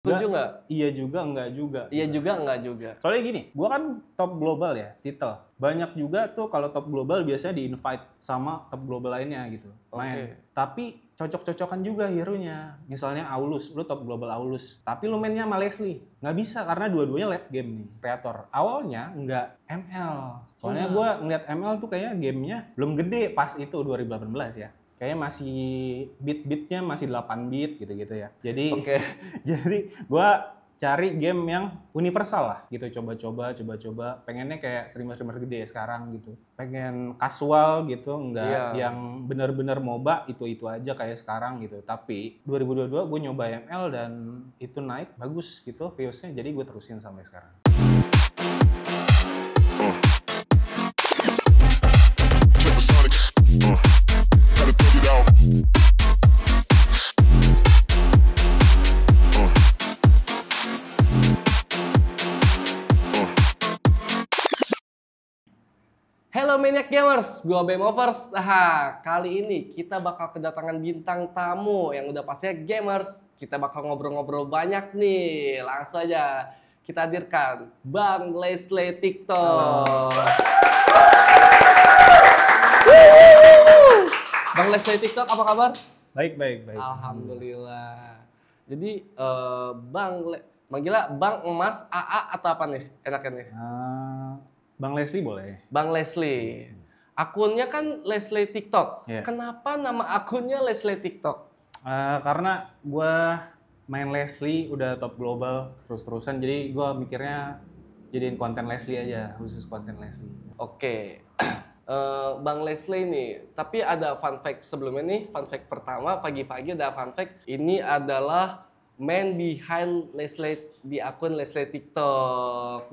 Setuju nggak? Iya juga, enggak juga. Iya juga, enggak juga. Soalnya gini, gua kan top global ya, titel. Banyak juga tuh kalau top global biasanya di-invite sama top global lainnya gitu, main. Tapi cocok-cocokan juga hero-nya. Misalnya Aulus, lu top global Aulus. Tapi lu mainnya sama Leslie. Nggak bisa karena dua-duanya late game nih, kreator. Awalnya nggak ML. Soalnya gua ngeliat ML tuh kayaknya gamenya belum gede pas itu 2018 ya. Kayaknya masih beat-beatnya masih 8 bit gitu-gitu ya. Jadi jadi gua cari game yang universal lah gitu, coba-coba pengennya kayak streamer-streamer gede sekarang gitu, pengen casual gitu, nggak yang bener-bener MOBA itu aja kayak sekarang gitu. Tapi 2022 gue nyoba ML dan itu naik bagus gitu viewsnya, jadi gue terusin sampai sekarang. Halo Maniac Gamers, gua Bemovers. Kali ini kita bakal kedatangan bintang tamu yang udah pastinya gamers. Kita bakal ngobrol-ngobrol banyak nih. Langsung aja kita hadirkan Bang Leslie TikTok. Bang Leslie TikTok, apa kabar? Baik. Alhamdulillah. Jadi manggilnya Bang Emas, AA atau apa nih enaknya nih? Bang Leslie boleh. Bang Leslie. Akunnya kan Leslie TikTok. Yeah. Kenapa nama akunnya Leslie TikTok? Karena gue main Leslie udah top global terus-terusan, jadi gue mikirnya jadiin konten Leslie aja, khusus konten Leslie. Oke. Bang Leslie nih, tapi ada fun fact sebelumnya nih. Fun fact pertama, pagi-pagi ada fun fact. Ini adalah man behind Leslie di akun Leslie TikTok.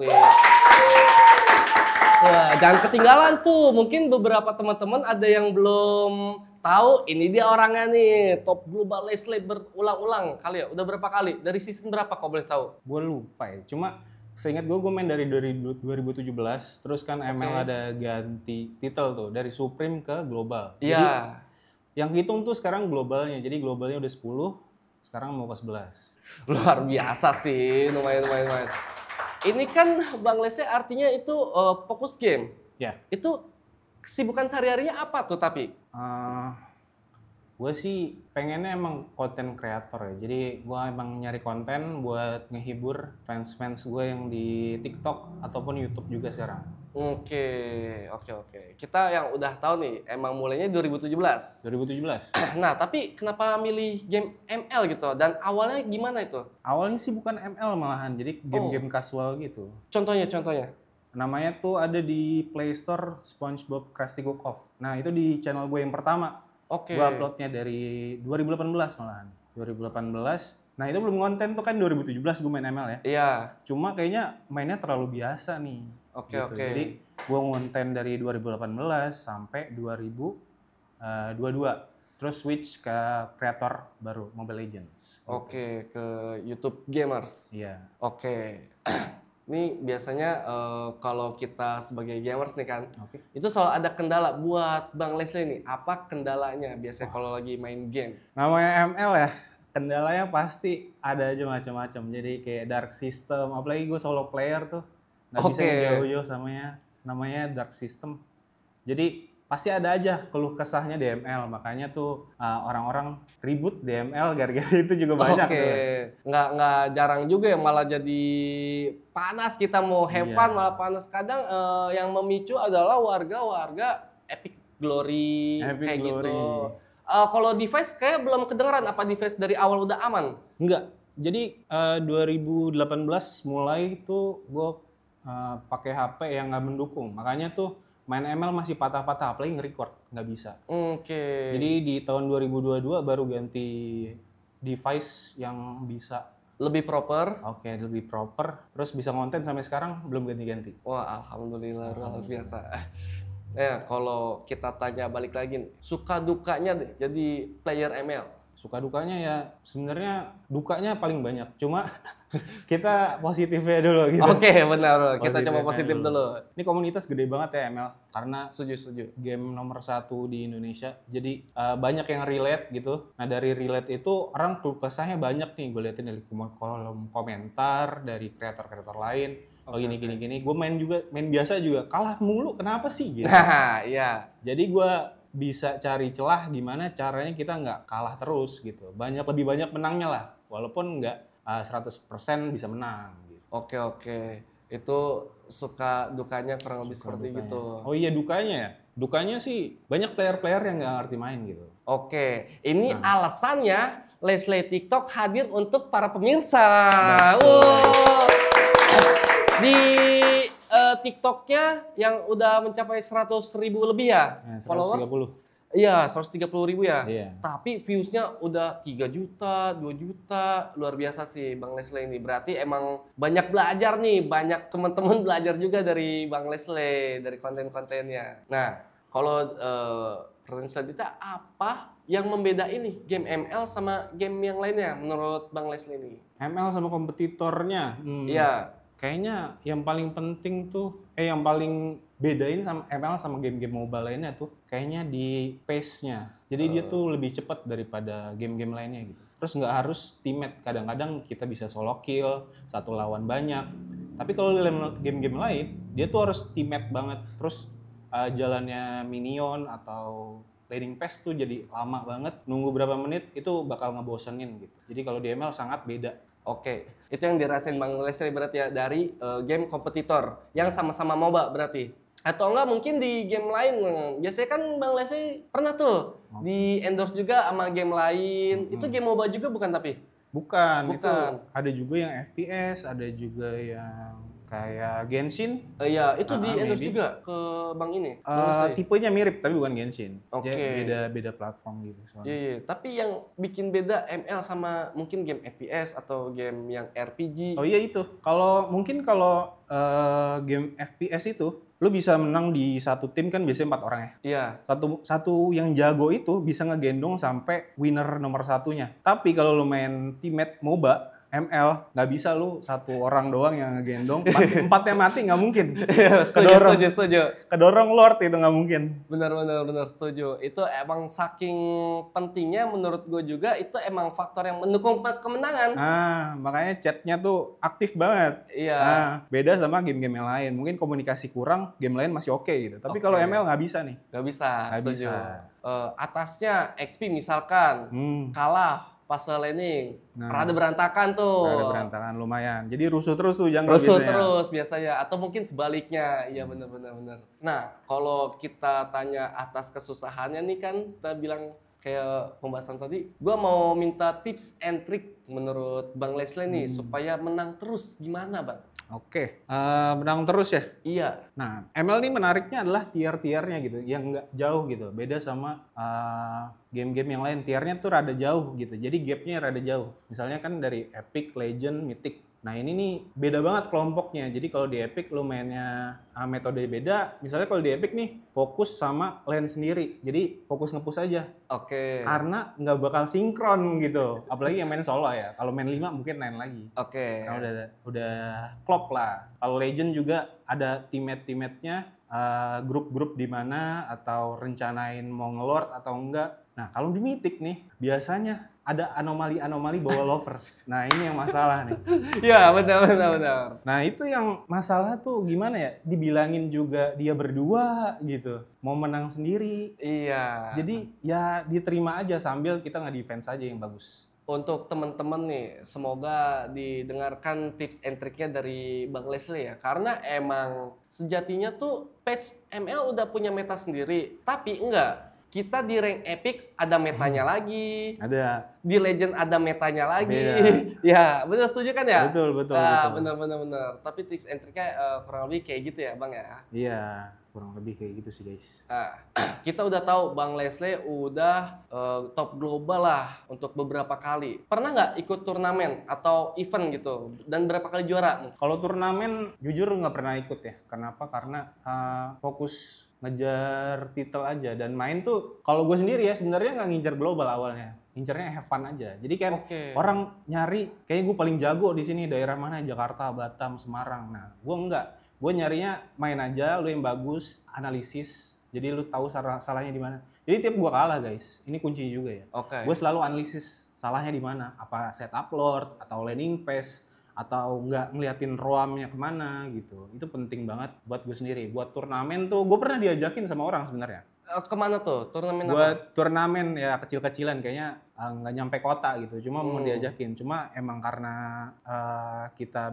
Wah, jangan ketinggalan tuh. Mungkin beberapa teman-teman ada yang belum tahu. Ini dia orangnya nih, top global Leslie berulang-ulang kali ya. Udah berapa kali? Dari season berapa kau boleh tahu? Gue lupa ya. Cuma seingat gue main dari 2017. Terus kan ML ada ganti titel tuh dari Supreme ke global. Iya. Jadi yang hitung tuh sekarang globalnya. Jadi globalnya udah 10, sekarang mau ke 11. Luar biasa sih, lumayan. Ini kan Bang Leslie artinya itu fokus game. Ya. Itu kesibukan sehari-harinya apa tuh tapi? Gue sih pengennya emang konten kreator ya. Jadi gue emang nyari konten buat ngehibur fans-fans gue yang di TikTok ataupun YouTube juga sekarang. Oke. Kita yang udah tahu nih, emang mulainya 2017. Nah, tapi kenapa milih game ML gitu? Dan awalnya gimana itu? Awalnya sih bukan ML malahan, jadi game-game casual gitu. Contohnya? Namanya tuh ada di Play Store, SpongeBob Krusty Cook-Off. Nah, itu di channel gue yang pertama. Gue uploadnya dari 2018 malahan. 2018. Nah, itu belum konten tuh kan 2017 gue main ML ya. Iya. Cuma kayaknya mainnya terlalu biasa nih. Oke. Jadi gue ngonten dari 2018 sampai 2022. Terus switch ke kreator baru Mobile Legends. Oke, ke YouTube Gamers. Iya. Oke. Ini biasanya kalau kita sebagai gamers nih kan, itu selalu ada kendala buat Bang Leslie nih. Apa kendalanya biasanya kalau lagi main game? Namanya ML ya, kendalanya pasti ada aja macam-macam. Jadi kayak dark system, apalagi gue solo player tuh. Nggak bisa jauh-jauh samanya, namanya dark system. Jadi pasti ada aja keluh kesahnya di ML, makanya tuh orang-orang ribut di ML gara-gara itu juga banyak. Nggak jarang juga ya malah jadi panas, kita mau have fun malah panas. Kadang yang memicu adalah warga-warga Epic Glory kayak gitu. Kalau device kayak belum kedengeran, apa device dari awal udah aman? Enggak, jadi 2018 mulai tuh gue pakai HP yang nggak mendukung, makanya tuh main ML masih patah-patah, apalagi nge-record nggak bisa. Jadi di tahun 2022 baru ganti device yang bisa lebih proper. Lebih proper. Terus bisa konten sampai sekarang belum ganti-ganti. Wah, alhamdulillah luar biasa. Ya, kalau kita tanya balik lagi, suka dukanya deh jadi player ML. Suka dukanya ya sebenarnya dukanya paling banyak. Cuma kita positifnya dulu gitu. Oke, benar. Kita coba positif dulu. Ini komunitas gede banget ya ML karena Setuju. game nomor 1 di Indonesia. Jadi banyak yang relate gitu. Nah dari relate itu orang keluh kesahnya banyak nih. Gue liatin dari kolom komentar dari kreator-kreator lain. Oh gini. Gue main biasa juga kalah mulu. Kenapa sih? Gitu. Nah, iya. Jadi gue bisa cari celah gimana caranya kita nggak kalah terus gitu. Lebih banyak menangnya lah. Walaupun nggak 100% bisa menang. Gitu. Oke. Itu suka dukanya kurang lebih seperti dukanya. gitu. Oh iya dukanya ya? Dukanya sih banyak player-player yang nggak ngerti main gitu. Oke, ini alasannya Leslie TikTok hadir untuk para pemirsa. Di TikToknya yang udah mencapai 100.000 lebih ya? 130. Iya, 130.000 ya. Iya. Tapi views-nya udah 3 juta, 2 juta. Luar biasa sih Bang Leslie ini. Berarti emang banyak belajar nih. Banyak teman-teman belajar juga dari Bang Leslie, dari konten-kontennya. Nah, kalau pertanyaan selanjutnya, apa yang membedain nih game ML sama game yang lainnya menurut Bang Leslie ini? ML sama kompetitornya? Iya. Kayaknya yang paling penting tuh, yang paling bedain sama ML sama game-game mobile lainnya tuh kayaknya di pace-nya. Jadi dia tuh lebih cepat daripada game-game lainnya gitu. Terus nggak harus teammate. Kadang-kadang kita bisa solo kill, satu lawan banyak. Tapi kalau dalam game-game lain, dia tuh harus teammate banget. Terus jalannya minion atau laning phase tuh jadi lama banget. Nunggu berapa menit itu bakal ngebosenin gitu. Jadi kalau di ML sangat beda. Oke, itu yang dirasain Bang Leslie berarti ya dari game kompetitor yang sama-sama MOBA berarti. Atau enggak mungkin di game lain. Biasanya kan Bang Leslie pernah tuh di endorse juga sama game lain. Itu game MOBA juga bukan tapi? Bukan. Itu ada juga yang FPS, ada juga yang kayak Genshin. Iya, itu di endorse juga ke Bang ini. Tipenya mirip tapi bukan Genshin. Oke. Beda platform gitu. Iya. Tapi yang bikin beda ML sama mungkin game FPS atau game yang RPG. Oh iya itu. Kalau game FPS itu lu bisa menang di satu tim kan biasanya 4 orang ya. Iya. Satu yang jago itu bisa ngegendong sampai winner nomor 1-nya. Tapi kalau lu main teammate MOBA ML nggak bisa lu satu orang doang yang ngegendong, empatnya mati nggak mungkin. Setuju. Kedorong Lord itu nggak mungkin. Benar setuju. Itu emang saking pentingnya menurut gue juga itu emang faktor yang mendukung kemenangan. Makanya chatnya tuh aktif banget. Iya. Beda sama game-game yang lain. Mungkin komunikasi kurang, game lain masih oke gitu. Tapi kalau ML nggak bisa nih. Nggak bisa. Atasnya XP misalkan kalah. Fase laning, rada berantakan tuh. Rada berantakan lumayan. Jadi rusuh terus tuh jungle biasanya. Rusuh terus biasanya. Atau mungkin sebaliknya. Iya benar. Nah, kalau kita tanya atas kesusahannya nih kan, kita bilang kayak pembahasan tadi, gue mau minta tips and trick menurut Bang Leslie nih supaya menang terus. Gimana Bang? Oke, menang terus ya? Iya. Nah, ML ini menariknya adalah tier-tiernya gitu, yang nggak jauh gitu. Beda sama game-game yang lain, tiernya tuh rada jauh gitu. Jadi gapnya rada jauh. Misalnya kan dari Epic, Legend, Mythic. Nah ini nih beda banget kelompoknya. Jadi kalau di Epic lu mainnya metode beda. Misalnya kalau di Epic nih fokus sama lane sendiri. Jadi fokus nge-push aja. Oke. Karena nggak bakal sinkron gitu. Apalagi yang main solo ya. Kalau main 5 mungkin lain lagi. Oke. Karena udah klop lah. Kalau Legend juga ada teammate-nya grup-grup di mana atau rencanain mau ngelord atau enggak. Nah kalau di Mythic nih biasanya ada anomali-anomali bawa lovers. Nah ini yang masalah nih. Iya benar. Nah itu yang masalah tuh gimana ya? Dibilangin juga dia berdua gitu. Mau menang sendiri. Iya. Jadi ya diterima aja sambil kita nge-defense aja yang bagus. Untuk teman-teman nih, semoga didengarkan tips and triknya dari Bang Leslie ya. Karena emang sejatinya tuh patch ML udah punya meta sendiri. Tapi enggak. Kita di rank Epic ada metanya lagi. Ada. Di Legend ada metanya lagi. Beda. Ya, benar setuju kan ya? Betul. Benar. Tapi tips and triknya kurang lebih kayak gitu ya, Bang ya? Iya, kurang lebih kayak gitu sih, guys. Kita udah tahu Bang Leslie udah top global lah untuk beberapa kali. Pernah nggak ikut turnamen atau event gitu? Dan berapa kali juara? Kalau turnamen, jujur nggak pernah ikut ya. Kenapa? Karena fokus ngejar title aja dan main tuh kalau gue sendiri ya sebenarnya nggak ngincar global awalnya, incernya have fun aja. Jadi kan orang nyari kayaknya gue paling jago di sini daerah mana, Jakarta, Batam, Semarang. Nah, gue enggak. Gue nyarinya main aja, lu yang bagus, analisis. Jadi lu tahu salahnya di mana. Jadi tiap gue kalah guys, ini kuncinya juga ya. Gue selalu analisis salahnya di mana. Apa set upload atau landing page atau nggak ngeliatin ROM-nya kemana gitu. Itu penting banget buat gue sendiri. Buat turnamen tuh gue pernah diajakin sama orang sebenarnya. Kemana tuh? Turnamen buat turnamen ya kecil-kecilan kayaknya nggak nyampe kota gitu. Cuma mau diajakin. Cuma emang karena kita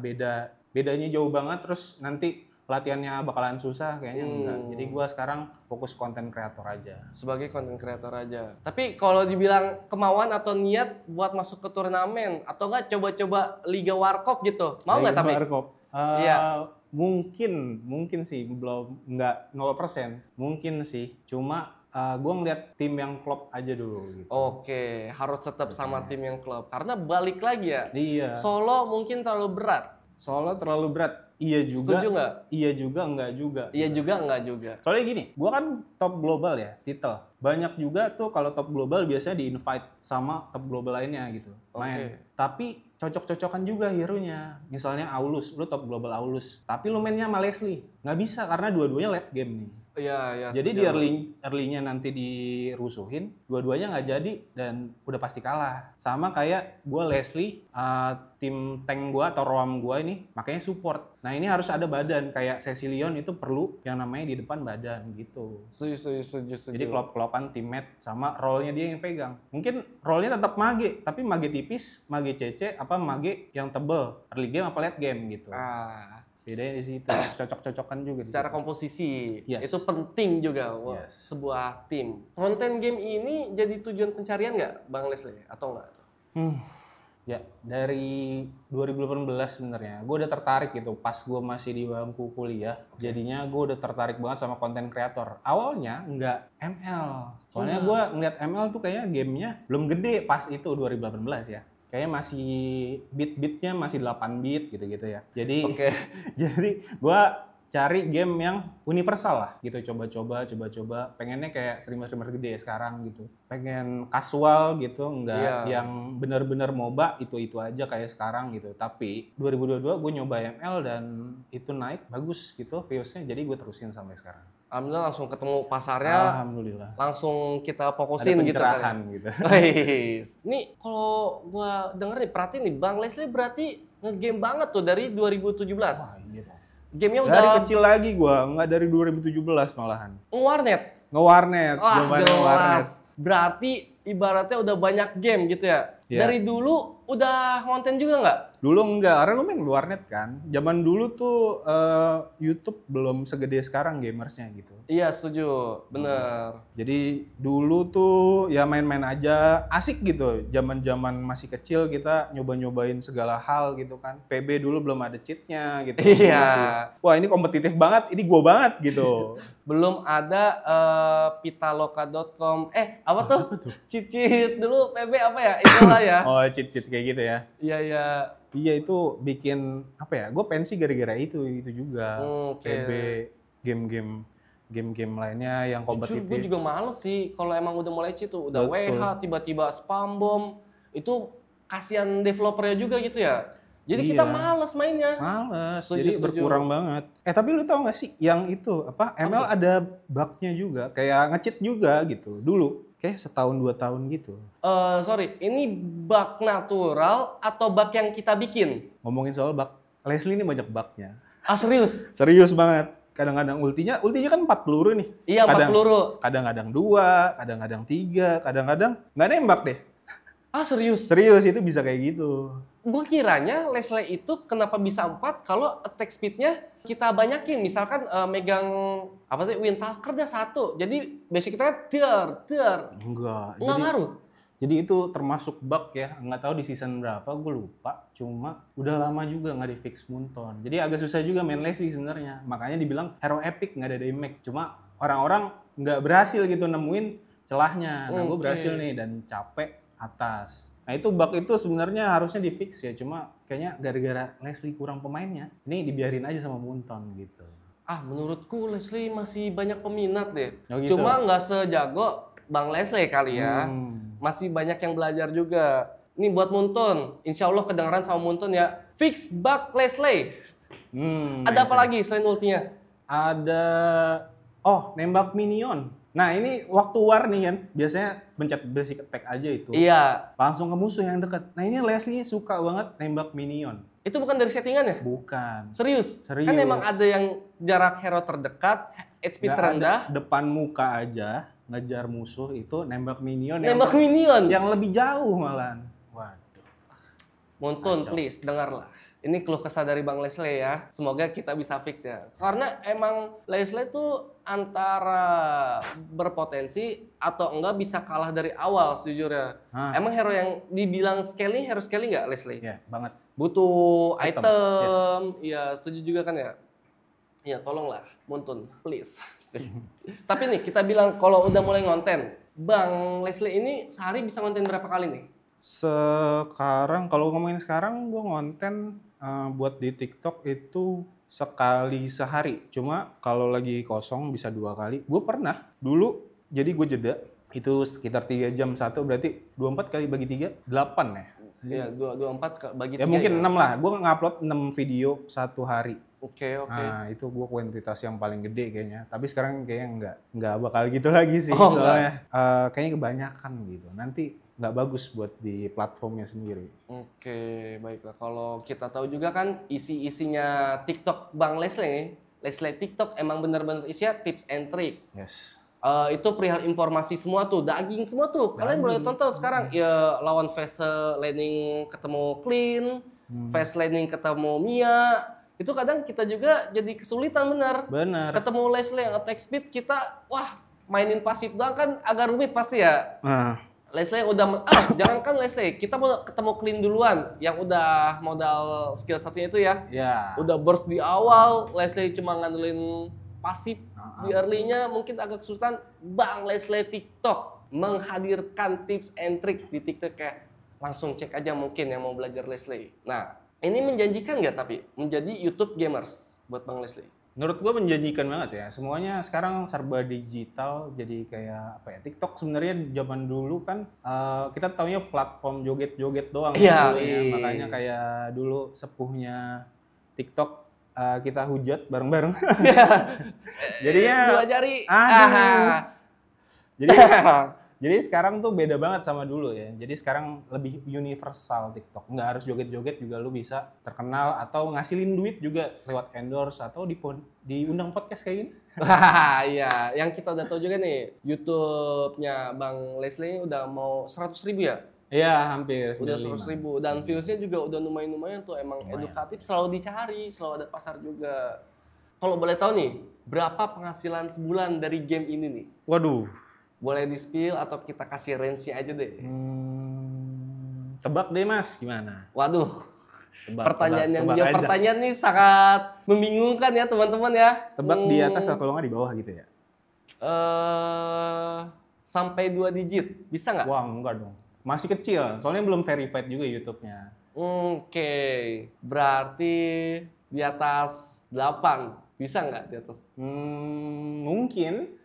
bedanya jauh banget terus nanti latihannya bakalan susah kayaknya enggak. Jadi gue sekarang fokus konten kreator aja. Sebagai konten kreator aja. Tapi kalau dibilang kemauan atau niat buat masuk ke turnamen atau enggak coba-coba Liga Warkop gitu. Mau nggak tapi? Warkop. Iya. Mungkin sih belum nggak 0%. Mungkin sih. Cuma gue ngeliat tim yang klop aja dulu gitu. Oke, harus tetap sama tim yang klop. Karena balik lagi ya. Iya. Solo mungkin terlalu berat. Solo terlalu berat. Iya juga. Setuju nggak? Iya juga, enggak juga. Iya juga, enggak juga. Soalnya gini, gue kan top global ya, titel. Banyak juga tuh kalau top global biasanya di-invite sama top global lainnya gitu. Main. Tapi cocok-cocokan juga hero-nya. Misalnya Aulus, lu top global Aulus. Tapi lu mainnya sama Leslie. Nggak bisa karena dua-duanya late game nih. Iya. Jadi di early-nya nanti dirusuhin, dua-duanya nggak jadi dan udah pasti kalah. Sama kayak gue Leslie, tim tank gue atau roam gue ini makanya support. Nah ini harus ada badan, kayak Cecilion itu perlu yang namanya di depan badan gitu. Setuju. Jadi klop-klopan teammate sama role-nya dia yang pegang. Mungkin role-nya tetap mage, tapi mage tipis, mage CC, apa mage yang tebel, early game apa late game gitu. Bedanya di situ, cocok-cocokan juga. Secara komposisi, itu penting juga sebuah tim. Konten game ini jadi tujuan pencarian nggak, Bang Leslie? Atau nggak? Ya, dari 2018 sebenarnya. Gue udah tertarik gitu pas gue masih di bangku kuliah. Jadinya gue udah tertarik banget sama konten kreator. Awalnya nggak ML. Soalnya gue ngeliat ML tuh kayaknya gamenya belum gede pas itu 2018 ya. Kayaknya masih bit-bitnya masih 8 bit gitu-gitu ya. Jadi jadi gue cari game yang universal lah gitu. Coba-coba. Pengennya kayak streamer-streamer gede sekarang gitu. Pengen casual gitu, enggak yang bener-bener MOBA itu aja kayak sekarang gitu. Tapi 2022 gue nyoba ML dan itu naik bagus gitu views-nya. Jadi gue terusin sampai sekarang. Alhamdulillah langsung ketemu pasarnya. Alhamdulillah. Langsung kita fokusin gitu. gitu. Nih kalau gua denger nih, perhatiin nih, Bang Leslie berarti nge-game banget tuh dari 2017. Wah, iya. Gamenya udah dari kecil lagi gua, nggak dari 2017 malahan. Nge-warnet. Nge-warnet. Berarti ibaratnya udah banyak game gitu ya. Dari dulu udah konten juga nggak? Dulu enggak, karena gue main warnet kan. Zaman dulu tuh YouTube belum segede sekarang gamersnya gitu. Iya setuju, bener. Jadi dulu tuh ya main-main aja, asik gitu. Zaman-zaman masih kecil kita nyoba-nyobain segala hal gitu kan. PB dulu belum ada cheatnya gitu. Iya. Wah ini kompetitif banget, ini gua banget gitu. Belum ada pitaloka.com. Apa tuh? Cheat dulu PB apa ya? Itulah ya. Oh cheat kayak gitu ya. Iya. Iya itu bikin apa ya? Gue pensi gara-gara itu juga. PB, game-game lainnya yang kompetitif. Gue juga males sih kalau emang udah mulai cheat tuh. Udah WH tiba-tiba spam bomb. Itu kasihan developernya juga gitu ya. Jadi kita males mainnya. Males. Jadi berkurang banget. Tapi lu tau gak sih yang itu ML ada bugnya juga, kayak nge-cheat juga gitu dulu. Kayak setahun 2 tahun gitu. Sorry, ini bug natural atau bug yang kita bikin? Ngomongin soal bug, Leslie ini banyak bugnya. Serius? Serius banget. Kadang-kadang ultinya kan 4 peluru nih. Iya, 4 peluru. Kadang-kadang 2, kadang-kadang 3, kadang-kadang nggak nembak deh. Serius? Serius, itu bisa kayak gitu. Gue kiranya Leslie itu kenapa bisa 4 kalau attack speed-nya kita banyakin. Misalkan megang Windtalker-nya 1. Jadi basic kita kan ter. Enggak ngaruh. Jadi itu termasuk bug ya. Nggak tahu di season berapa, gue lupa. Cuma udah lama juga nggak di fix Moonton. Jadi agak susah juga main Leslie sebenarnya. Makanya dibilang hero epic, nggak ada damage. Cuma orang-orang nggak berhasil gitu nemuin celahnya. Nah gue berhasil nih dan capek atas. Nah itu bug itu sebenarnya harusnya di fix ya. Cuma kayaknya gara-gara Leslie kurang pemainnya. Ini dibiarin aja sama Moonton gitu. Menurutku Leslie masih banyak peminat deh. Oh gitu. Cuma nggak sejago Bang Leslie kali ya. Masih banyak yang belajar juga. Ini buat Muntun, insya Allah kedengeran sama Muntun ya. Fix bug Leslie. Ada apa lagi selain ultinya? Ada, nembak minion. Nah ini waktu war nih kan, biasanya pencet basic attack aja itu. Iya. Langsung ke musuh yang dekat. Nah ini Leslie suka banget nembak minion. Itu bukan dari settingan ya? Bukan. Serius? Kan emang ada yang jarak hero terdekat, HP terendah. Depan muka aja, ngejar musuh itu nembak minion. Nembak minion? Yang lebih jauh malahan. Waduh. Muntun, please, dengarlah. Ini keluh kesah dari Bang Leslie ya. Semoga kita bisa fix ya. Karena emang Leslie tuh antara berpotensi atau enggak bisa kalah dari awal sejujurnya. Emang hero yang dibilang scaling, hero scaling nggak Leslie? Iya, banget. Butuh item. Iya, setuju juga kan ya? Iya, tolonglah Muntun, please. Tapi nih, kita bilang kalau udah mulai ngonten, Bang Leslie ini sehari bisa ngonten berapa kali nih? Sekarang, kalau ngomongin sekarang, gue ngonten buat di TikTok itu sekali sehari. Cuma kalau lagi kosong bisa 2 kali. Gue pernah dulu, jadi gue jeda. Itu sekitar 3 jam satu, berarti 24 kali bagi 3, 8 ya? Iya, 24 bagi 3 ya. Mungkin 6 lah. Gue ngupload 6 video satu hari. Oke. Nah, itu gue kuantitas yang paling gede kayaknya. Tapi sekarang kayaknya nggak bakal gitu lagi sih. Soalnya kayaknya kebanyakan gitu. Nanti nggak bagus buat di platformnya sendiri. Oke, baiklah. Kalau kita tahu juga kan isi-isinya TikTok Bang Leslie TikTok emang benar-benar isinya tips and trick. Yes. Itu perihal informasi semua tuh, daging semua tuh. Kalian boleh tonton sekarang ya, lawan face laning ketemu Clean, face laning ketemu Mia. Itu kadang kita juga jadi kesulitan bener. Ketemu Leslie yang attack speed kita, wah mainin pasif doang kan agak rumit pasti ya. Leslie udah, jangankan Leslie, kita mau ketemu Clean duluan, yang udah modal skill satunya itu ya. Udah burst di awal, Leslie cuma ngandelin pasif di early-nya, mungkin agak kesulitan. Bang Leslie TikTok menghadirkan tips and trick di TikTok, kayak langsung cek aja mungkin yang mau belajar Leslie. Nah, ini menjanjikan nggak tapi menjadi YouTube gamers buat Bang Leslie? Menurut gue menjanjikan banget ya. Semuanya sekarang serba digital, jadi kayak apa ya? TikTok sebenarnya zaman dulu kan kita taunya platform joget-joget doang. Iya. Makanya kayak dulu sepuhnya TikTok kita hujat bareng-bareng. Jadinya dua jari. Jadi sekarang tuh beda banget sama dulu ya. Jadi sekarang lebih universal TikTok. Nggak harus joget-joget juga lu bisa terkenal atau ngasilin duit juga lewat endorse atau diundang podcast kayak gini. Iya, yang kita udah tahu juga nih, YouTube-nya Bang Leslie udah mau 100.000 ya? Iya, hampir. Udah 100.000 dan views-nya juga udah lumayan tuh, emang edukatif, selalu dicari, selalu ada pasar juga. Kalau boleh tahu nih, berapa penghasilan sebulan dari game ini nih? Waduh. Boleh di-spill atau kita kasih range-nya aja deh? Tebak deh Mas, gimana? Waduh, pertanyaan nih sangat membingungkan ya teman-teman ya. Tebak di atas atau nggak di bawah gitu ya? Sampai 2 digit, bisa nggak? Wah, enggak dong. Masih kecil, soalnya belum verified juga YouTube-nya. Oke, berarti di atas 8. Bisa nggak di atas? Mungkin.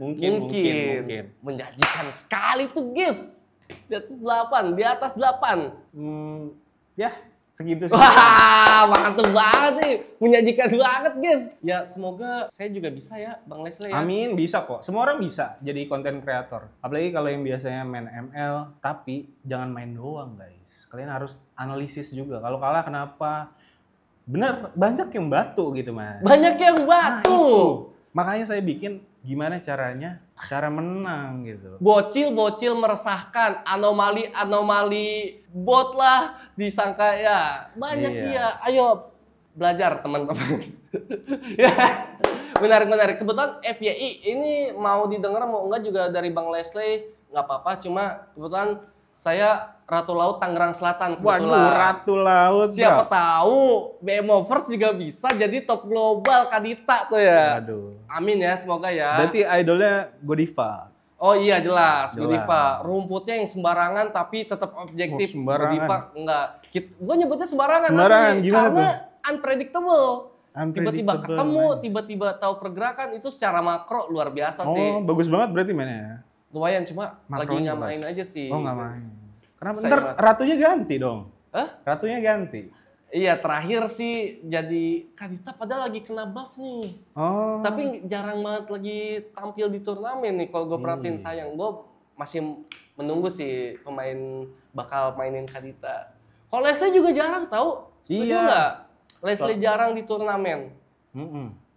Menjanjikan sekali tuh guys. Di atas 8, di atas 8. Ya, segitu sih. Wah, mantep banget nih. Menjanjikan banget guys. Ya semoga saya juga bisa ya Bang Leslie ya. Amin, bisa kok. Semua orang bisa jadi konten kreator. Apalagi kalau yang biasanya main ML, tapi jangan main doang guys. Kalian harus analisis juga. Kalau kalah kenapa? Bener, banyak yang batu gitu Mas. Banyak yang batu. Makanya saya bikin gimana caranya, cara menang gitu. Bocil meresahkan, anomali bot lah disangka ya. Banyak dia. Ayo belajar teman-teman. Menarik. Kebetulan FYI ini mau didengar mau enggak juga dari Bang Leslie, nggak apa-apa. Cuma kebetulan saya Ratu Laut Tangerang Selatan kebetulan. Waduh, Ratu Laut. Siapa tahu BMOverse juga bisa jadi top global Kadita tuh ya. Aduh. Amin ya, semoga ya. Berarti idolnya Godiva. Oh iya jelas. Godiva. Rumputnya yang sembarangan tapi tetap objektif. Godiva enggak. Gue nyebutnya sembarangan asli. Karena unpredictable. Tiba-tiba ketemu, tiba-tiba tahu pergerakan, itu secara makro luar biasa sih. Oh, bagus banget berarti mainnya. Lumayan, cuma lagi Makronya nggak pas. main aja sih. Oh nggak main. Kenapa? Saya Ntar mah- ratunya ganti dong. Hah? Ratunya ganti. Iya, terakhir sih jadi Kadita padahal lagi kena buff nih. Oh. Tapi jarang banget lagi tampil di turnamen nih kalau gue perhatiin sayang. Gue masih menunggu sih pemain bakal mainin Kadita. Kalau Leslie juga jarang tahu. Setuju Iya. nggak? Leslie jarang di turnamen.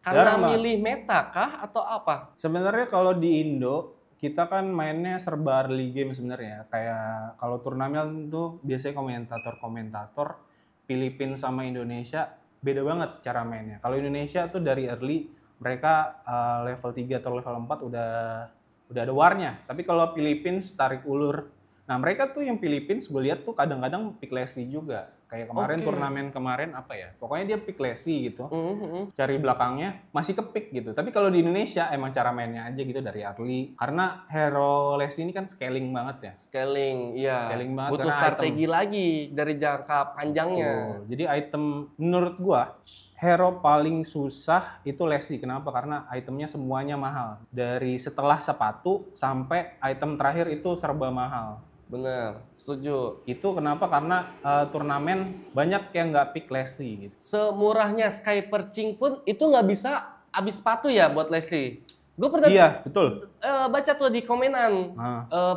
Karena Jarang, Mbak. milih meta kah atau apa? Sebenarnya kalau di Indo kita kan mainnya serba early game sebenarnya. Kayak kalau turnamen tuh biasanya komentator Filipina sama Indonesia beda banget cara mainnya. Kalau Indonesia tuh dari early mereka level 3 atau level 4 udah ada warnya. Tapi kalau Philippines tarik ulur. Nah, mereka tuh yang Philippines gue lihat tuh kadang-kadang pick Leslie juga. Kayak kemarin turnamen kemarin apa ya? Pokoknya dia pick Leslie gitu. Cari belakangnya masih kepick gitu. Tapi kalau di Indonesia emang cara mainnya aja gitu dari early. Karena hero Leslie ini kan scaling banget ya. Scaling, iya. Scaling banget Butuh karena strategi lagi dari jangka panjangnya. Jadi item menurut gua hero paling susah itu Leslie. Kenapa? Karena itemnya semuanya mahal. Dari setelah sepatu sampai item terakhir itu serba mahal. Bener, setuju. Itu kenapa? Karena turnamen banyak yang nggak pick Leslie gitu. Semurahnya Sky Perching pun itu nggak bisa habis sepatu ya buat Leslie. Gue pernah Iya, betul. baca tuh di komenan.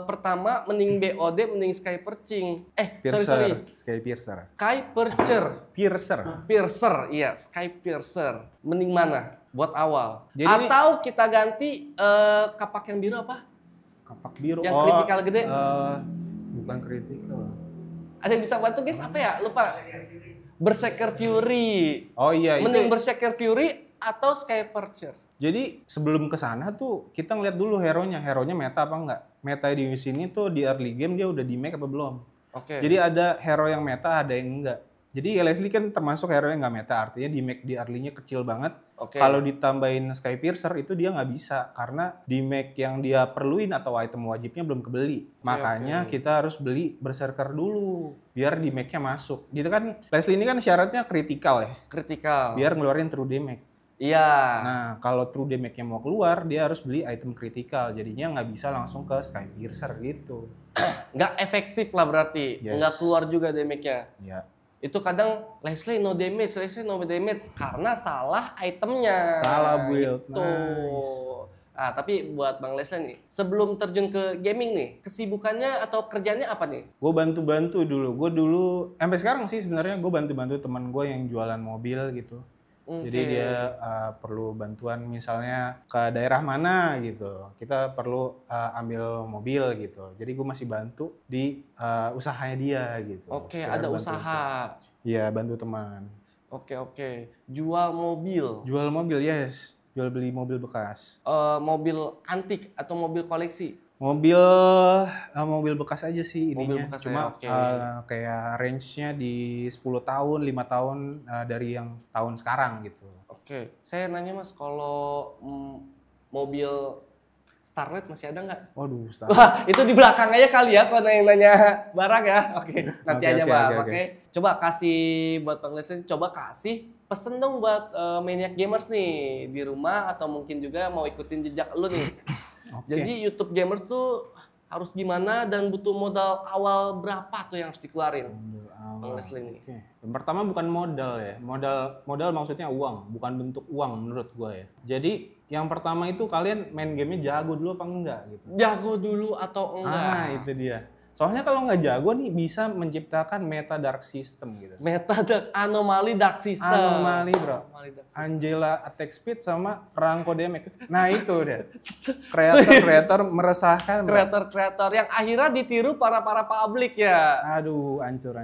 Pertama mending BOD, mending Sky Perching. Sorry. Sky Piercer. Sky Percher. Piercer, iya. Sky Piercer. Mending mana buat awal? Jadi atau kita ganti kapak yang biru apa? Kapak biru. Yang kritikal gede? Bukan kritikal. Ada yang bisa bantu guys? Apa ya? Lupa. Berserker Fury. Oh iya, Mending itu. Berserker Fury atau Sky Percher? Jadi sebelum ke sana tuh kita ngeliat dulu hero-nya meta apa enggak. Meta di sini tuh di early game dia udah di make apa belum. Oke. Jadi ada hero yang meta, ada yang enggak. Jadi Leslie kan termasuk hero yang nggak meta, artinya di make di early-nya kecil banget. Oke. Kalau ditambahin Sky Piercer itu dia nggak bisa karena di make yang dia perluin atau item wajibnya belum kebeli. Makanya kita harus beli Berserker dulu biar di make-nya masuk. Gitu kan Leslie ini kan syaratnya kritikal ya. Kritikal. Biar ngeluarin true damage. Iya. Nah, kalau true damage-nya mau keluar, dia harus beli item kritikal. Jadinya nggak bisa langsung ke Sky Piercer gitu. Nggak efektif lah berarti. Yes. Nggak keluar juga damage-nya. Ya. Itu kadang Leslie no damage karena salah itemnya. Salah build. Gitu. Nice. Ah, tapi buat Bang Leslie nih, sebelum terjun ke gaming nih, kesibukannya atau kerjanya apa nih? Gue bantu-bantu dulu. Gue dulu, sampai sekarang sih sebenarnya gue bantu-bantu teman gue yang jualan mobil gitu. Jadi dia perlu bantuan misalnya ke daerah mana gitu. Kita perlu ambil mobil gitu. Jadi gue masih bantu di usahanya dia gitu. Oke, Sekedar ada bantu. usaha. Iya, bantu teman. Oke. Jual mobil. Jual mobil, yes. Jual beli mobil bekas. Mobil antik atau mobil koleksi? Mobil bekas aja sih ininya. Mobil bekas Cuma ya, oke. kayak range-nya di 10 tahun, 5 tahun dari yang tahun sekarang gitu. Oke, saya nanya Mas, kalau mobil Starlet masih ada nggak? Waduh, Wah, itu di belakang aja kali ya kalau nanya barang ya. Oke, nanti Oke, aja oke, Bang. oke, Oke. Coba kasih buat Bang Leslie, coba kasih pesen dong buat Maniac Gamers nih di rumah atau mungkin juga mau ikutin jejak lu nih. Jadi YouTube Gamers tuh harus gimana dan butuh modal awal berapa tuh yang harus dikeluarin? Bang Leslie nih. Oke. Yang pertama bukan modal ya. Modal maksudnya uang, bukan bentuk uang menurut gue ya. Jadi yang pertama itu kalian main gamenya jago dulu apa enggak gitu. Jago dulu atau enggak? Ah, itu dia. Soalnya kalau nggak jago nih bisa menciptakan meta dark system gitu. Anomali dark system. Anomali bro. Anomali dark system. Angela attack speed sama Franco damage. Nah itu deh. Kreator meresahkan. Kreator yang akhirnya ditiru para publik ya. Aduh, hancur.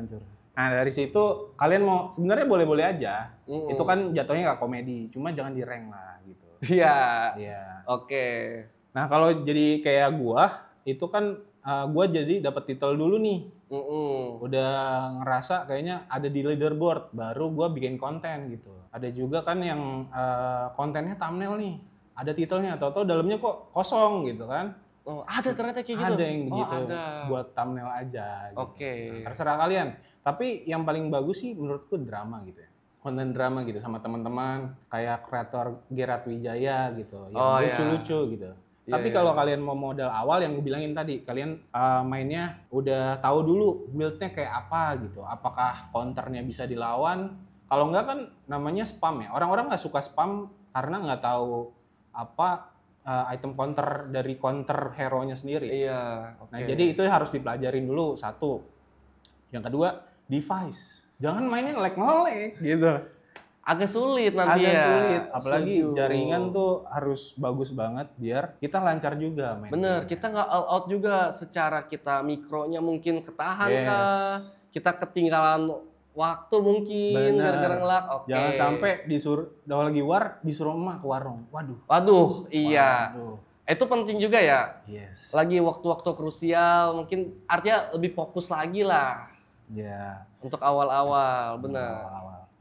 Nah dari situ kalian mau sebenarnya boleh-boleh aja. Itu kan jatuhnya nggak komedi, cuma jangan di rank lah gitu. Iya. Iya. Oke. Nah kalau jadi kayak gua itu kan gua jadi dapat titel dulu nih. Udah ngerasa kayaknya ada di leaderboard, baru gua bikin konten gitu. Ada juga kan yang kontennya thumbnail nih, ada titelnya, atau dalamnya kok kosong gitu kan. Oh, ada ternyata kayak gitu? Ada yang begitu, ada. buat thumbnail aja gitu. Oke. Nah, terserah kalian. Tapi yang paling bagus sih menurutku drama gitu ya. Konten drama gitu sama teman-teman kayak kreator Gerat Wijaya gitu. Yang lucu-lucu gitu. Tapi kalau kalian mau modal awal yang gue bilangin tadi, kalian mainnya udah tahu dulu build-nya kayak apa gitu. Apakah counternya bisa dilawan? Kalau enggak kan namanya spam ya. Orang-orang nggak suka spam karena nggak tahu apa item counter dari counter hero-nya sendiri. Iya. Nah jadi itu harus dipelajarin dulu satu. Yang kedua device. Jangan mainnya nge-lag gitu. Agak sulit nanti ya. Agak sulit, apalagi jaringan tuh harus bagus banget biar kita lancar juga main. Bener, kita nggak all out juga secara kita mikronya mungkin ketahan kah, kita ketinggalan waktu mungkin gara-gara nge-lag. Jangan sampai disuruh lagi war disuruh emak ke warung. Waduh, iya. Itu penting juga ya. Yes. Lagi waktu-waktu krusial mungkin artinya lebih fokus lagi lah. Ya. Untuk awal-awal, bener.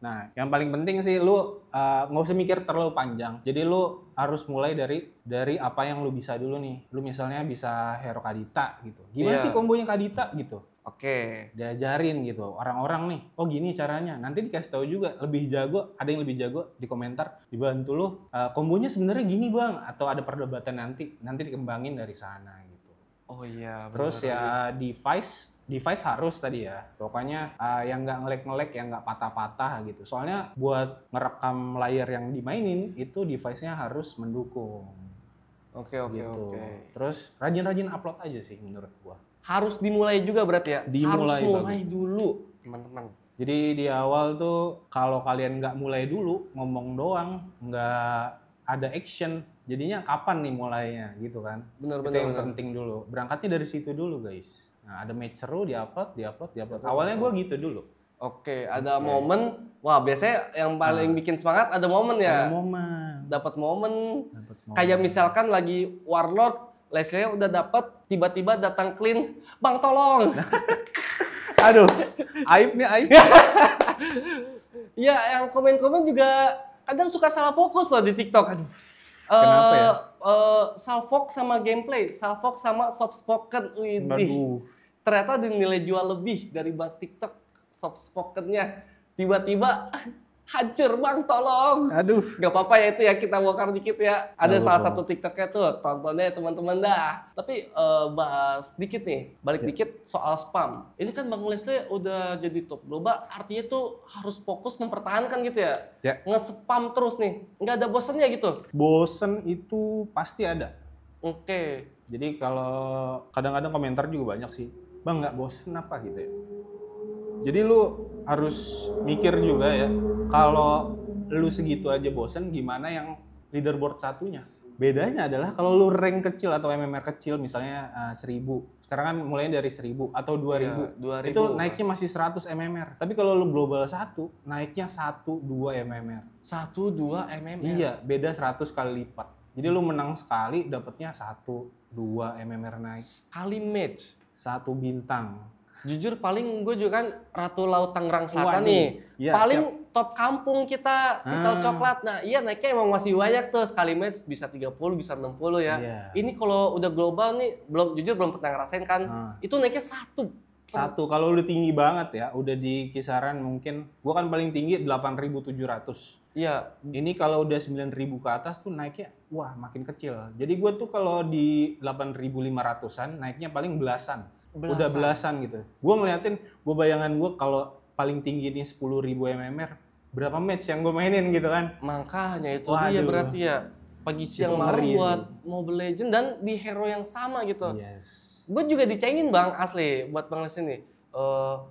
Nah, yang paling penting sih lu nggak usah mikir terlalu panjang. Jadi lu harus mulai dari apa yang lu bisa dulu nih. Lu misalnya bisa hero Kadita gitu. Gimana sih kombonya Kadita gitu? Oke. Diajarin gitu. Orang-orang nih, oh gini caranya. Nanti dikasih tahu juga lebih jago, ada yang lebih jago di komentar dibantu lu. Kombonya sebenarnya gini, Bang, atau ada perdebatan nanti dikembangin dari sana gitu. Oh iya, terus ya device harus tadi ya. Pokoknya yang nggak nge-lag, yang nggak patah-patah gitu. Soalnya buat ngerekam layar yang dimainin itu device-nya harus mendukung. Oke. Terus rajin-rajin upload aja sih menurut gua. Harus dimulai juga berarti ya? Harus mulai dulu, teman-teman. Jadi di awal tuh kalau kalian nggak mulai dulu, ngomong doang, nggak ada action, jadinya kapan nih mulainya gitu kan? Itu yang penting dulu. Berangkatnya dari situ dulu guys. Nah, ada match seru diupload. Awalnya gue gitu dulu. Oke, ada momen. Wah, biasanya yang paling bikin semangat ada momen ya. Ada momen. Dapat momen. Kayak misalkan lagi Warlord, Leslie udah dapat, tiba-tiba datang clean, Bang tolong. Aduh, aib. Iya, yang komen-komen juga kadang suka salah fokus loh di TikTok. Aduh. Kenapa ya? Salfok sama gameplay, Salfok sama soft spoken. Widih. Ternyata dinilai jual lebih dari bang TikTok soft spokennya. Tiba-tiba hancur, Bang tolong. Aduh. Gak apa-apa ya itu ya, kita bongkar dikit ya. Ada salah satu TikToknya tuh, tontonnya teman-teman dah. Tapi bahas dikit nih, balik dikit soal spam. Ini kan Bang Leslie udah jadi top global, artinya tuh harus fokus mempertahankan gitu ya. Nge-spam terus nih, nggak ada bosannya gitu. Bosen itu pasti ada. Oke. Jadi kalau kadang-kadang komentar juga banyak sih, Bang nggak bosen apa gitu ya. Jadi lu harus mikir juga ya, kalau lu segitu aja bosen, gimana yang leaderboard satunya? Bedanya adalah kalau lu rank kecil atau MMR kecil, misalnya 1000, sekarang kan mulainya dari 1000 atau 2000, itu naiknya masih 100 MMR. Tapi kalau lu global 1, naiknya 1-2 MMR. 1-2 MMR? Iya, beda 100 kali lipat. Jadi lu menang sekali, dapatnya 1-2 MMR naik. Sekali match? 1 bintang. Jujur paling gue juga kan Ratu Laut Tangerang Selatan nih. Ya, paling top kampung kita, Titel Coklat. Nah iya naiknya emang masih banyak tuh. Sekali match bisa 30, bisa 60 ya. Ini kalau udah global nih, jujur belum pernah ngerasain kan. Itu naiknya 1. Kalau udah tinggi banget ya, udah di kisaran mungkin, gue kan paling tinggi 8.700. Iya. Ini kalau udah 9.000 ke atas tuh naiknya, wah makin kecil. Jadi gue tuh kalau di 8.500-an naiknya paling belasan. Udah belasan gitu. Gue ngeliatin, bayangan gue kalau paling tinggi ini 10.000 MMR, berapa match yang gue mainin gitu kan. Makanya itu dia berarti ya. Pagi siang malam buat Mobile Legends dan di hero yang sama gitu. Gue juga dicengin Bang, asli buat Bang Les ini.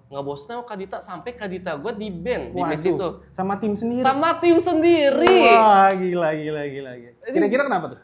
Nggak bosan Kadita, sampai Kadita gue di ban di match itu. Sama tim sendiri? Sama tim sendiri. Wah gila. Kira-kira kenapa tuh?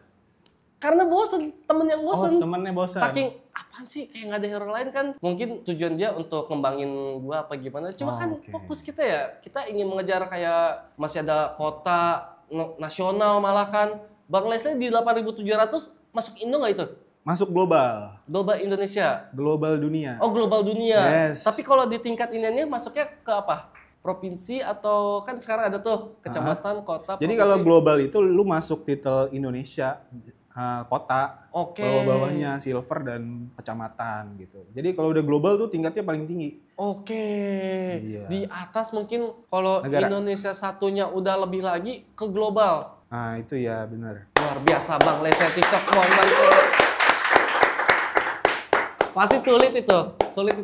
Karena bosen, temen yang bosen. Oh temennya bosen. Saking apaan sih kayak nggak ada hero lain kan. Mungkin tujuan dia untuk ngembangin gua apa gimana. Cuma fokus kita ya. Kita ingin mengejar kayak masih ada kota nasional malah kan. Bang Leslie di 8.700 masuk Indo nggak itu? Masuk global. Global Indonesia? Global dunia. Oh global dunia. Yes. Tapi kalau di tingkat iniannya masuknya ke apa? Provinsi atau kan sekarang ada tuh kecamatan, kota, jadi kalau global itu lu masuk titel Indonesia. Kota, bawah-bawahnya silver dan kecamatan gitu. Jadi kalau udah global tuh tingkatnya paling tinggi. Iya. Di atas mungkin kalau Indonesia satunya udah lebih lagi ke global. Nah itu ya benar. Wah Luar biasa Bang Leslie TikTok, mohon bantu. Pasti sulit itu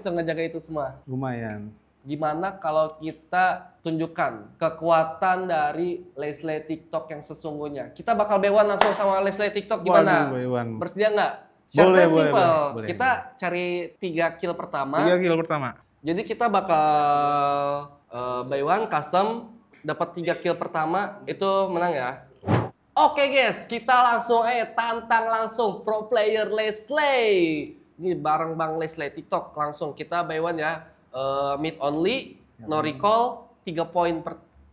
ngejaga itu semua. Lumayan. Gimana kalau kita tunjukkan kekuatan dari Leslie TikTok yang sesungguhnya? Kita bakal B1 langsung sama Leslie TikTok, gimana? Waduh, Bersedia nggak? Boleh, Simple. boleh. Kita cari 3 kill pertama. 3 kill pertama. Jadi kita bakal B1 custom, dapat 3 kill pertama, itu menang ya. Oke guys, kita langsung tantang langsung pro player Leslie. Ini bareng Bang Leslie TikTok, langsung kita B1 ya. Mid only, no recall, 3 poin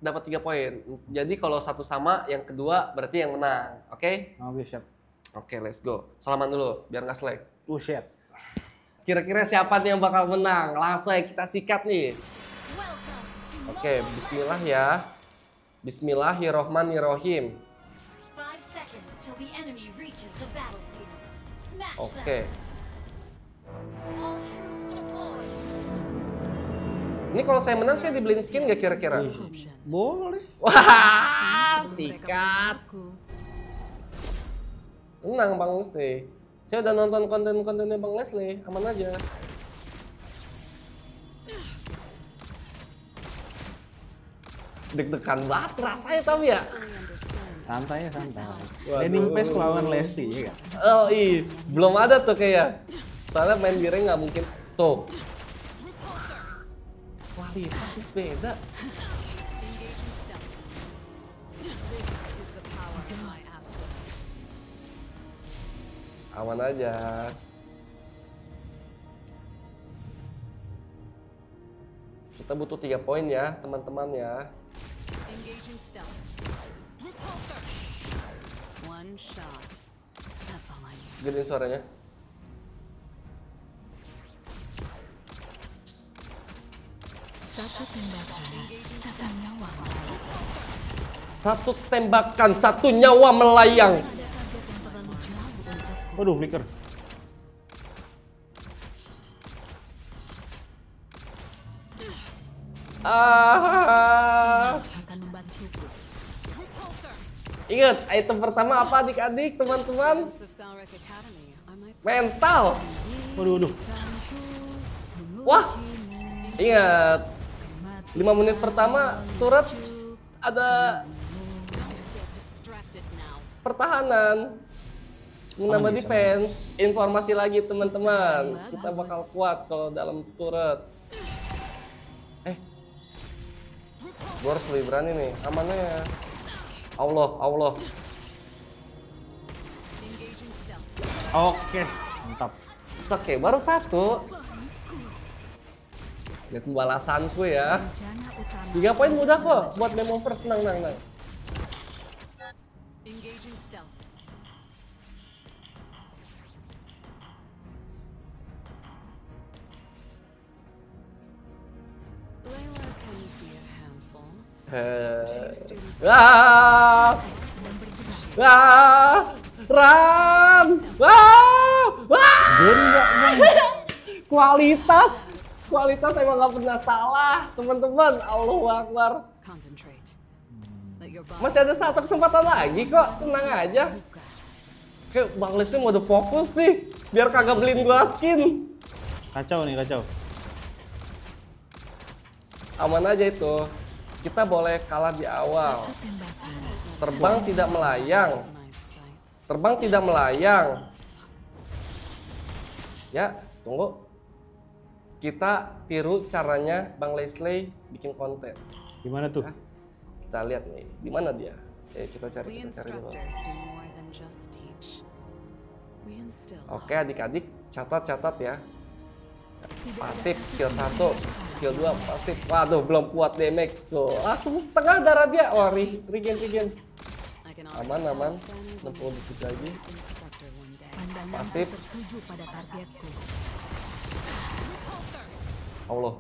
dapat 3 poin. Jadi kalau satu sama, yang kedua berarti yang menang. Oke? Oke, siap. Oke, let's go. Salaman dulu biar nggak selek. Shit. Kira-kira siapa nih yang bakal menang? Langsung ya kita sikat nih. Oke, bismillah ya. Bismillahirrohmanirrohim. Oke. Ini kalau saya menang saya dibeliin skin nggak kira-kira? Boleh. Wah, sikat. Tenang Bang Leslie. Saya udah nonton konten-kontennya Bang Leslie, aman aja. Deg-degan banget rasanya tapi ya. Santai. Landing page lawan Leslie, ya kan? Oh iya, belum ada tuh kayak. Soalnya main di rank nggak mungkin. Tuh. Kualitas beda. Aman aja. Kita butuh 3 poin ya, teman-teman ya. Gedein suaranya. Satu tembakan, satu nyawa melayang. Waduh, flicker. Ingat, item pertama apa adik-adik, teman-teman? Mental. Waduh. Wah, ingat. 5 menit pertama turret ada pertahanan. Menambah defense. Informasi lagi teman-teman. Kita bakal kuat kalau dalam turret. Gue harus lebih berani nih. Amannya. Allah. Oke, mantap. Oke, baru 1. Lihat pembalasanku ya. 3 poin mudah kok buat memo first, tenang. Run! Kualitas emang nggak pernah salah, teman-teman. Allahu Akbar. Masih ada 1 kesempatan lagi kok, tenang aja. Kayak Bang Leslie mode fokus nih, biar kagak beliin gua skin. Kacau. Aman aja itu. Kita boleh kalah di awal. Terbang tidak melayang. Ya, tunggu. Kita tiru caranya Bang Leslie bikin konten. Gimana tuh? Kita lihat nih, di mana dia? Kita cari dulu. Oke, adik-adik, catat ya. Pasif skill 1, skill 2 pasif. Waduh, belum kuat damage tuh. Langsung setengah darah dia. Wah, regen. Aman. 60 detik lagi. Pasif. Allah.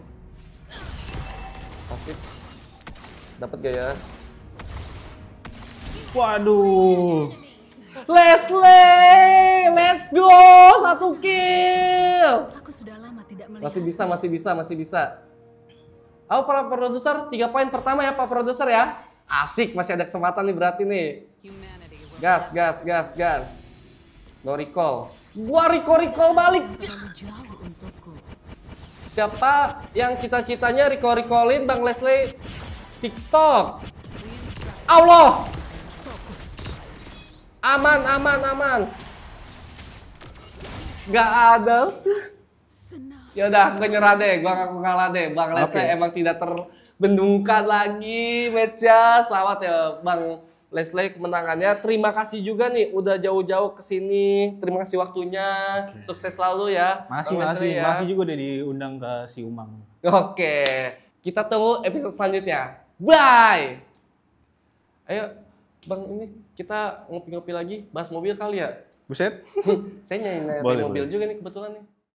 Pasif. Dapat gak ya? Waduh. Leslie, let's go, 1 kill. Masih bisa. Ayo para produser, 3 poin pertama ya Pak Produser ya. Asik, masih ada kesempatan nih berarti nih. Gas, gas, gas, gas. No recall. Gua recall balik. Siapa yang cita-citanya recall-recallin Bang Leslie TikTok? Allah. Aman, aman, aman. Gak ada sih. Ya udah, gue nyerah deh, gue ngaku kalah deh. Bang Leslie emang tidak terbendungkan lagi match-nya. Selamat ya Bang Leslie kemenangannya. Terima kasih juga nih udah jauh-jauh ke sini. Terima kasih waktunya. Sukses selalu ya. Masih juga udah diundang ke si Umang. Oke. Kita tunggu episode selanjutnya. Bye. Ayo Bang, ini kita ngopi-ngopi lagi, bahas mobil kali ya. Buset. Saya nyanyi mobil juga nih kebetulan nih.